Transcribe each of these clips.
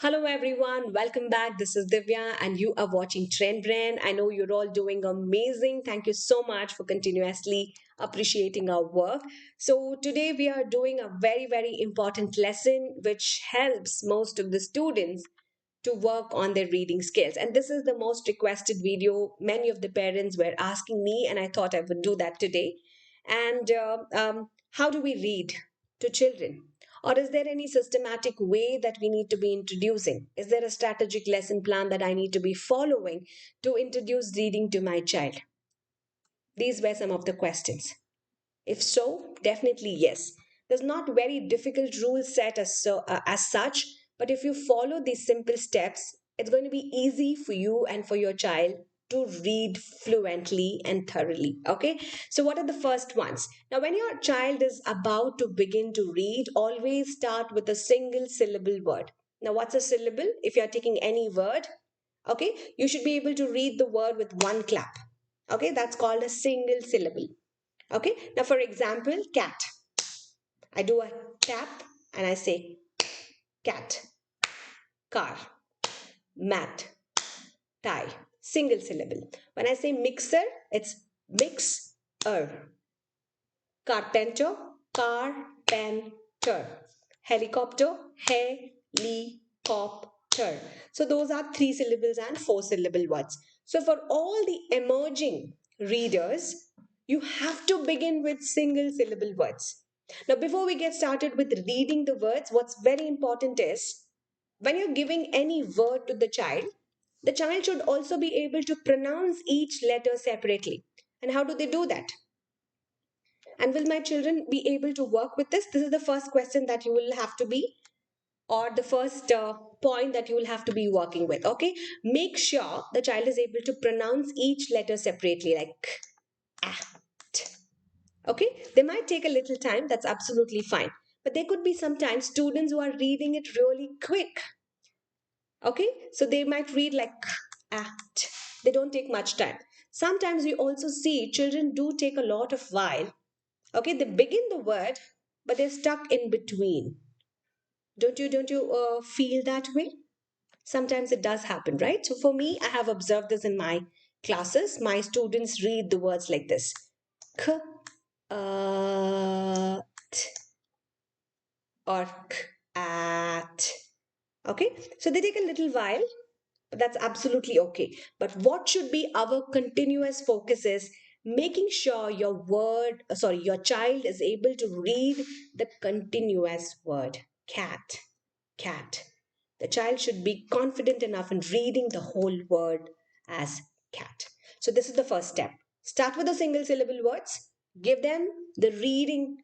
Hello everyone, welcome back. This is Divya and you are watching Trend Brand. I know you're all doing amazing. Thank you so much for continuously appreciating our work. So today we are doing a very important lesson which helps most of the students to work on their reading skills. And this is the most requested video. Many of the parents were asking me, and I thought I would do that today. And how do we read to children? Or is there any systematic way that we need to be introducing? Is there a strategic lesson plan that I need to be following to introduce reading to my child? These were some of the questions. If so, definitely yes. There's not very difficult rule set as such, but if you follow these simple steps, it's going to be easy for you and for your child to read fluently and thoroughly. Okay, so what are the first ones? Now, when your child is about to begin to read, always start with a single syllable word. Now, what's a syllable? If you're taking any word, okay, you should be able to read the word with one clap. Okay, that's called a single syllable. Okay, now for example, cat. I do a tap and I say cat, car, mat, tie. Single syllable. When I say mixer, it's mix-er. Carpenter, carpenter. Helicopter, helicopter. So those are three syllables and four syllable words. So for all the emerging readers, you have to begin with single syllable words. Now, before we get started with reading the words, what's very important is when you're giving any word to the child should also be able to pronounce each letter separately. And how do they do that? And will my children be able to work with this? This is the first question that you will have to be, or the first point that you will have to be working with. Okay, make sure the child is able to pronounce each letter separately, like at. Okay, they might take a little time, that's absolutely fine. But there could be sometimes students who are reading it really quick. Okay, so they might read like at. They don't take much time. Sometimes we also see children do take a lot of while. Okay, they begin the word, but they're stuck in between. Don't you feel that way? Sometimes it does happen, right? So for me, I have observed this in my classes. My students read the words like this: k, t, or k, at. Okay, so they take a little while, but that's absolutely okay. But what should be our continuous focus is making sure your child is able to read the continuous word cat, cat. The child should be confident enough in reading the whole word as cat. So this is the first step. Start with the single syllable words. Give them the reading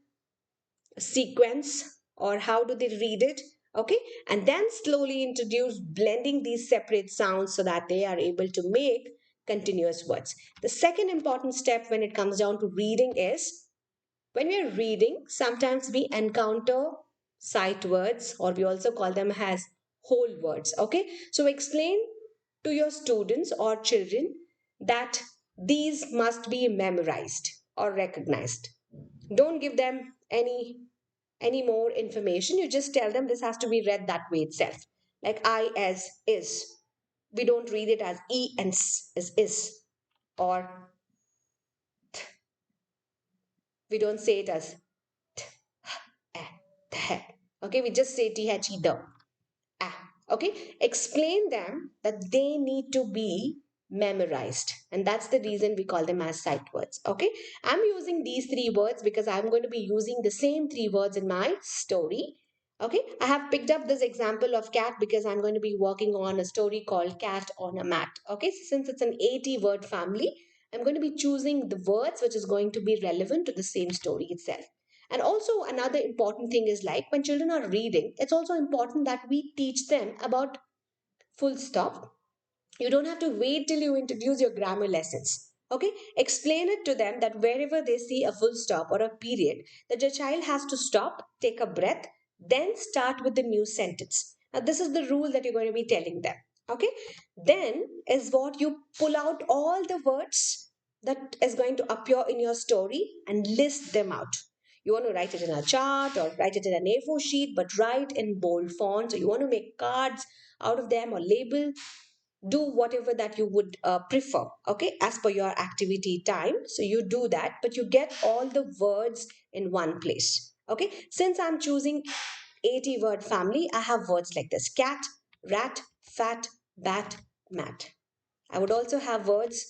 sequence, or how do they read it. Okay, and then slowly introduce blending these separate sounds so that they are able to make continuous words. The second important step when it comes down to reading is when we are reading, sometimes we encounter sight words, or we also call them as whole words. Okay, so explain to your students or children that these must be memorized or recognized. Don't give them any more information. You just tell them this has to be read that way itself. Like I as is. We don't read it as e and s as is. Or we don't say it as t, h, th. Okay, we just say th, the. Ah, okay. Explain them that they need to be memorized. And that's the reason we call them as sight words. Okay. I'm using these three words because I'm going to be using the same three words in my story. Okay. I have picked up this example of cat because I'm going to be working on a story called Cat on a Mat. Okay. So since it's an 80 word family, I'm going to be choosing the words which is going to be relevant to the same story itself. And also, another important thing is like when children are reading, it's also important that we teach them about full stop. You don't have to wait till you introduce your grammar lessons. Okay, explain it to them that wherever they see a full stop or a period, that your child has to stop, take a breath, then start with the new sentence. Now, this is the rule that you're going to be telling them. Okay, then is what you pull out all the words that is going to appear in your story and list them out. You want to write it in a chart or write it in an A4 sheet, but write in bold font. So you want to make cards out of them or label, do whatever that you would prefer, okay, as per your activity time. So you do that, but you get all the words in one place. Okay, since I'm choosing 80 word family, I have words like this: cat, rat, fat, bat, mat. I would also have words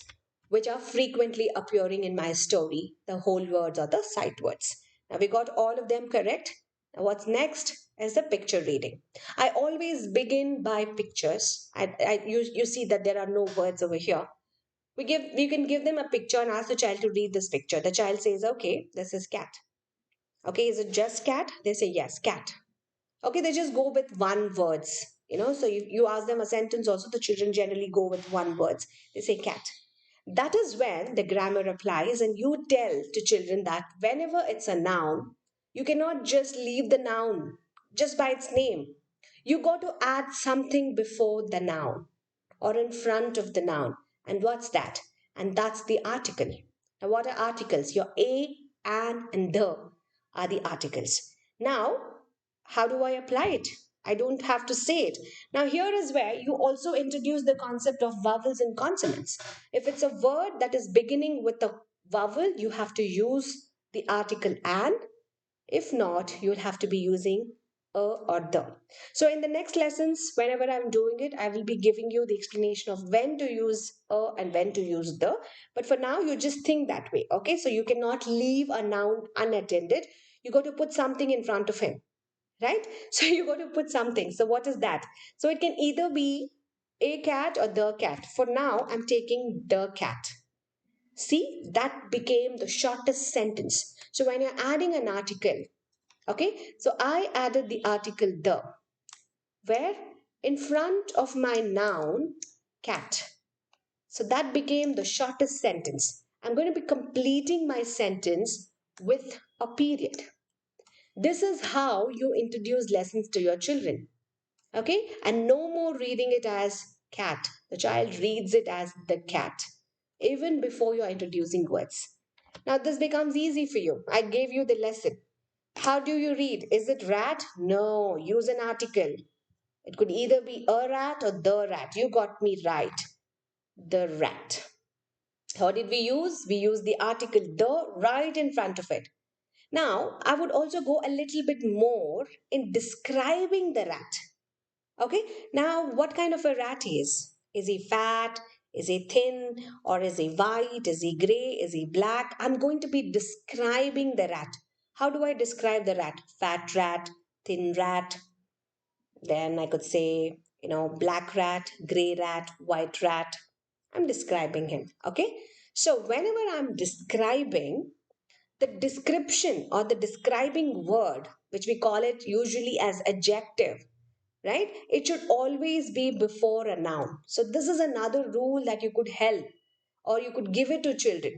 which are frequently appearing in my story, the whole words or the sight words. Now we got all of them correct. Now what's next is the picture reading. I always begin by pictures. You see that there are no words over here. You can give them a picture and ask the child to read this picture. The child says, okay, this is cat. Okay, is it just cat? They say yes, cat. Okay, they just go with one words. So you ask them a sentence also, the children generally go with one words. They say cat. That is when the grammar applies, and you tell to children that whenever it's a noun, you cannot just leave the noun just by its name. You got to add something before the noun or in front of the noun. And what's that? And that's the article. Now, what are articles? Your a, and the are the articles. Now, how do I apply it? I don't have to say it. Now, here is where you also introduce the concept of vowels and consonants. If it's a word that is beginning with a vowel, you have to use the article an. If not, you'll have to be using a or the. So, in the next lessons, whenever I'm doing it, I will be giving you the explanation of when to use a and when to use the. But for now, you just think that way. Okay, so you cannot leave a noun unattended. You got to put something in front of him, right? So you got to put something. So what is that? So it can either be a cat or the cat. For now, I'm taking the cat. See, that became the shortest sentence. So when you're adding an article, okay, so I added the article the, where in front of my noun cat. So that became the shortest sentence. I'm going to be completing my sentence with a period. This is how you introduce lessons to your children. Okay, and no more reading it as cat. The child reads it as the cat, even before you're introducing words. Now, this becomes easy for you. I gave you the lesson. How do you read? Is it rat? No, use an article. It could either be a rat or the rat. You got me right. The rat. How did we use? We used the article the right in front of it. Now, I would also go a little bit more in describing the rat. Okay, now what kind of a rat he is? Is he fat? Is he thin? Or is he white? Is he gray? Is he black? I'm going to be describing the rat. How do I describe the rat? Fat rat, thin rat. Then I could say, black rat, gray rat, white rat. I'm describing him. Okay, so whenever I'm describing, the description or the describing word, which we call it usually as adjective, right? It should always be before a noun. So, this is another rule that you could help or you could give it to children.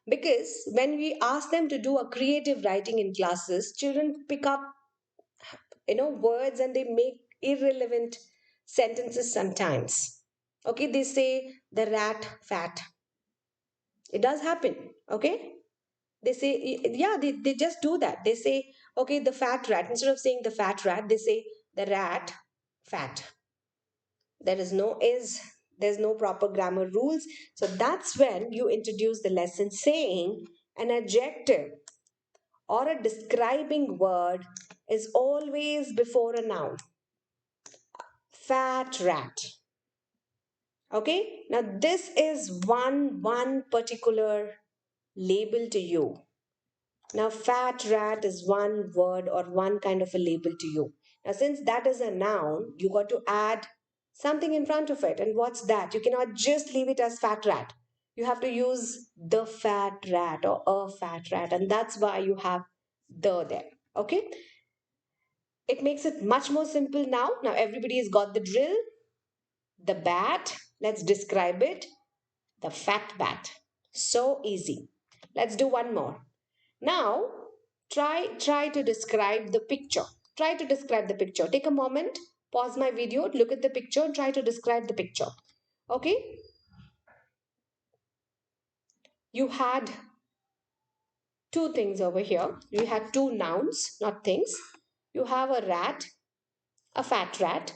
Because when we ask them to do a creative writing in classes, children pick up, words and they make irrelevant sentences sometimes. Okay, they say the rat fat. It does happen. Okay, they say, yeah, they just do that. They say, okay, the fat rat. Instead of saying the fat rat, they say the rat fat. There is no is, there's no proper grammar rules. So that's when you introduce the lesson saying an adjective or a describing word is always before a noun. Fat rat. Okay, now this is one particular label to you. Now, fat rat is one word or one kind of a label to you. Now, since that is a noun, you got to add something in front of it. And what's that? You cannot just leave it as fat rat. You have to use the fat rat or a fat rat. And that's why you have the there. Okay. It makes it much more simple now. Now, everybody has got the drill. The bat, let's describe it. The fat bat. So easy. Let's do one more. Now, try to describe the picture. Try to describe the picture. Take a moment, pause my video, look at the picture, and try to describe the picture. Okay? You had two things over here. You have two nouns, not things. You have a rat, a fat rat.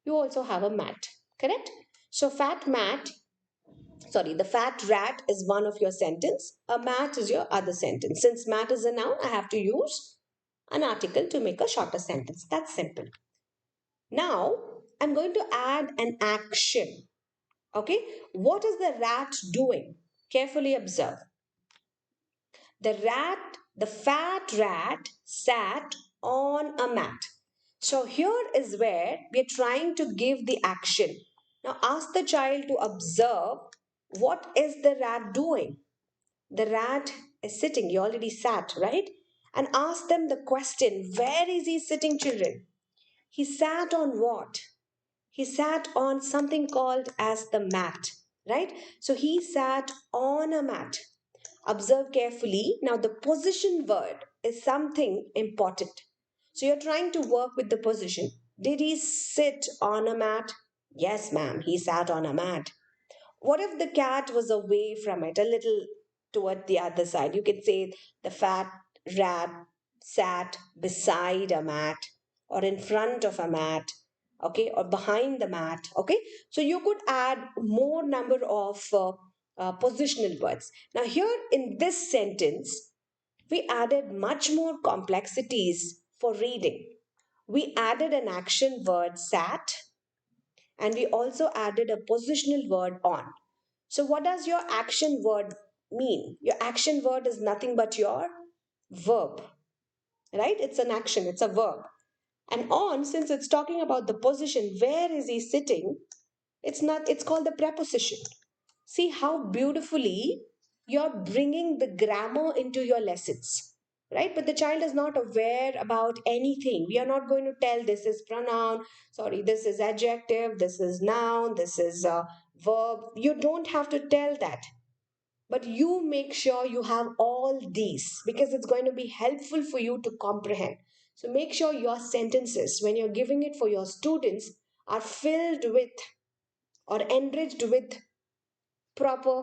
You also have a mat, correct? So the fat rat is one of your sentence. A mat is your other sentence. Since mat is a noun, I have to use an article to make a shorter sentence. That's simple. Now, I'm going to add an action. Okay, what is the rat doing? Carefully observe. The fat rat sat on a mat. So here is where we are trying to give the action. Now ask the child to observe what is the rat doing. The rat is sitting. He already sat, right? And ask them the question, where is he sitting, children? He sat on what? He sat on something called as the mat, right? So he sat on a mat. Observe carefully. Now, the position word is something important. So, you're trying to work with the position. Did he sit on a mat? Yes, ma'am, he sat on a mat. What if the cat was away from it, a little toward the other side? You can say the fat rat sat beside a mat or in front of a mat, okay, or behind the mat, okay. So you could add more number of positional words. Now, here in this sentence, we added much more complexities for reading. We added an action word sat, and we also added a positional word on. So, what does your action word mean? Your action word is nothing but your verb, right? It's an action, it's a verb. And on, since it's talking about the position, where is he sitting? It's called the preposition. See how beautifully you're bringing the grammar into your lessons, right? But the child is not aware about anything. We are not going to tell this is pronoun, sorry, this is adjective, this is noun, this is a verb. You don't have to tell that. But you make sure you have all these because it's going to be helpful for you to comprehend. So make sure your sentences, when you're giving it for your students, are filled with or enriched with proper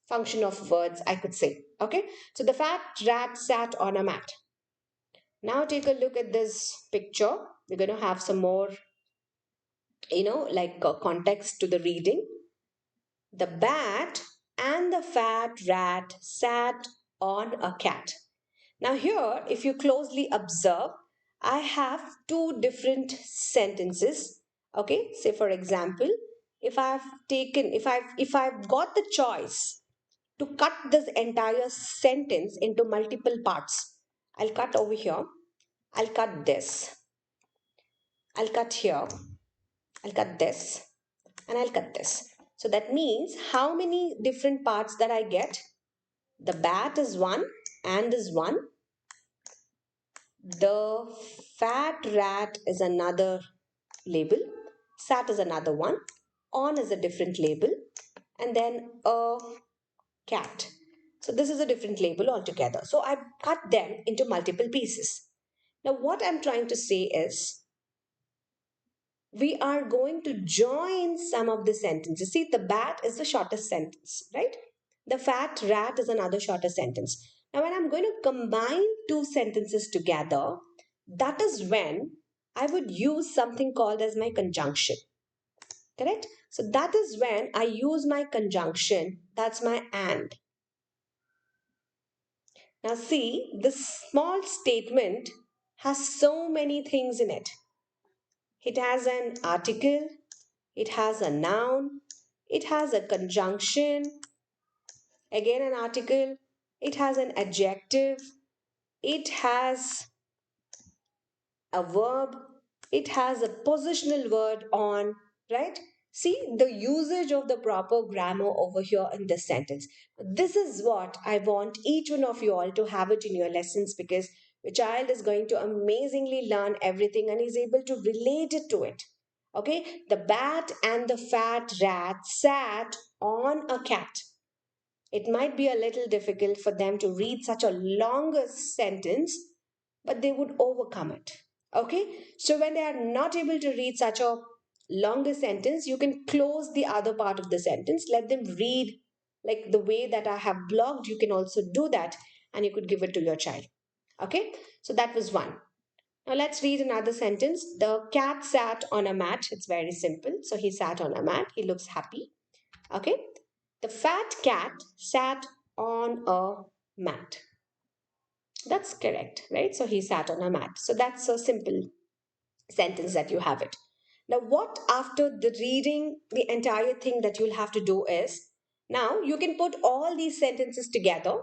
function of words, I could say. Okay, so the fat rat sat on a mat. Now take a look at this picture. We're going to have some more, context to the reading. The bat and the fat rat sat on a cat. Now, here, if you closely observe, I have two different sentences. Okay, say for example, if I've got the choice to cut this entire sentence into multiple parts, I'll cut over here, I'll cut this, I'll cut here, I'll cut this, and I'll cut this. So that means how many different parts that I get? The bat is one, and is one. The fat rat is another label. Sat is another one. On is a different label. And then a cat. So this is a different label altogether. So I cut them into multiple pieces. Now what I'm trying to say is we are going to join some of the sentences. See, the bat is the shortest sentence, right? The fat rat is another shorter sentence. Now, when I'm going to combine two sentences together, that is when I would use something called as my conjunction. Correct? So that is when I use my conjunction. That's my and. Now, see, this small statement has so many things in it. It has an article, it has a noun, it has a conjunction, again an article, it has an adjective, it has a verb, it has a positional word on, right? See the usage of the proper grammar over here in this sentence. This is what I want each one of you all to have it in your lessons because your child is going to amazingly learn everything and is able to relate it to it. Okay, the bat and the fat rat sat on a cat. It might be a little difficult for them to read such a longer sentence, but they would overcome it. Okay, so when they are not able to read such a longer sentence, you can close the other part of the sentence, let them read like the way that I have blocked. You can also do that, and you could give it to your child. Okay, so that was one. Now let's read another sentence. The cat sat on a mat. It's very simple. So he sat on a mat. He looks happy. Okay. The fat cat sat on a mat. That's correct, right? So he sat on a mat. So that's a simple sentence that you have it. Now, what after the reading the entire thing that you'll have to do is now you can put all these sentences together.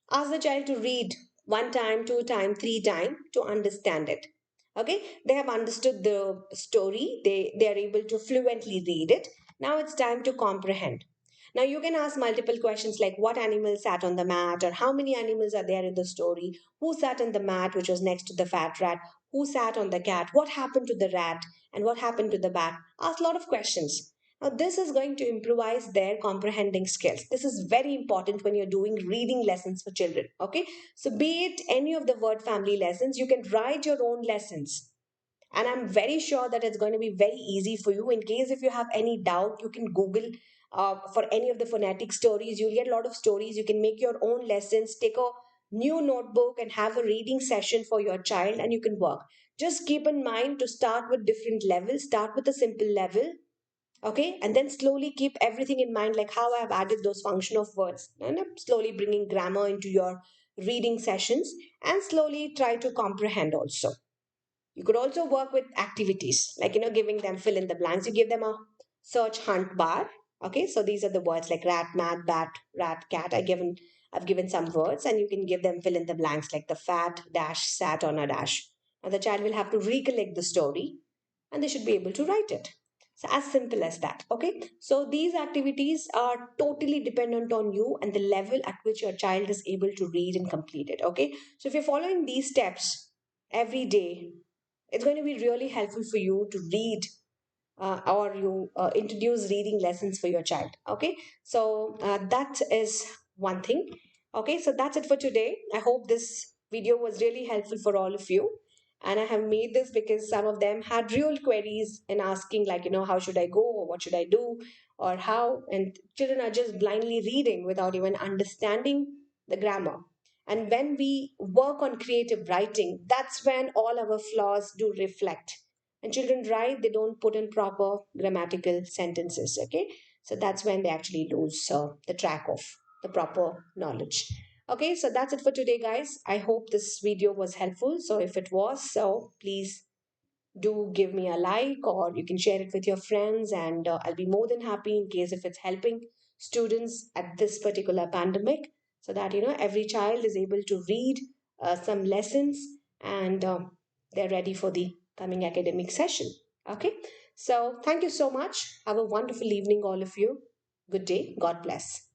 Ask the child to read one time, two time, three time to understand it. Okay, they have understood the story. They are able to fluently read it. Now it's time to comprehend. Now you can ask multiple questions like what animal sat on the mat, or how many animals are there in the story, who sat on the mat which was next to the fat rat, who sat on the cat, what happened to the rat, and what happened to the bat. Ask a lot of questions. Now, this is going to improvise their comprehending skills. This is very important when you're doing reading lessons for children. Okay, so be it any of the word family lessons, you can write your own lessons. And I'm very sure that it's going to be very easy for you. In case if you have any doubt, you can Google for any of the phonetic stories. You'll get a lot of stories. You can make your own lessons, take a new notebook and have a reading session for your child, and you can work. Just keep in mind to start with different levels. Start with a simple level, okay, and then slowly keep everything in mind, like how I've added those function of words, and I'm slowly bringing grammar into your reading sessions, and slowly try to comprehend also. You could also work with activities like, giving them fill in the blanks. You give them a search hunt bar. Okay, so these are the words like rat, mat, bat, rat, cat. I've given some words, and you can give them fill in the blanks like the fat dash sat on a dash. Now the child will have to recollect the story, and they should be able to write it. So as simple as that. Okay, so these activities are totally dependent on you and the level at which your child is able to read and complete it. Okay, so if you're following these steps every day, it's going to be really helpful for you to read, or you introduce reading lessons for your child. Okay, so that is one thing. Okay, so that's it for today. I hope this video was really helpful for all of you, and I have made this because some of them had real queries in asking, like, how should I go, or what should I do, or how, and children are just blindly reading without even understanding the grammar. And when we work on creative writing, that's when all our flaws do reflect. And children write, they don't put in proper grammatical sentences. Okay, so that's when they actually lose the track of the proper knowledge. Okay, so that's it for today, guys. I hope this video was helpful. So if it was, so please do give me a like, or you can share it with your friends, and I'll be more than happy in case if it's helping students at this particular pandemic, so that every child is able to read some lessons, and they're ready for the coming academic session. Okay, so thank you so much. Have a wonderful evening, all of you. Good day. God bless.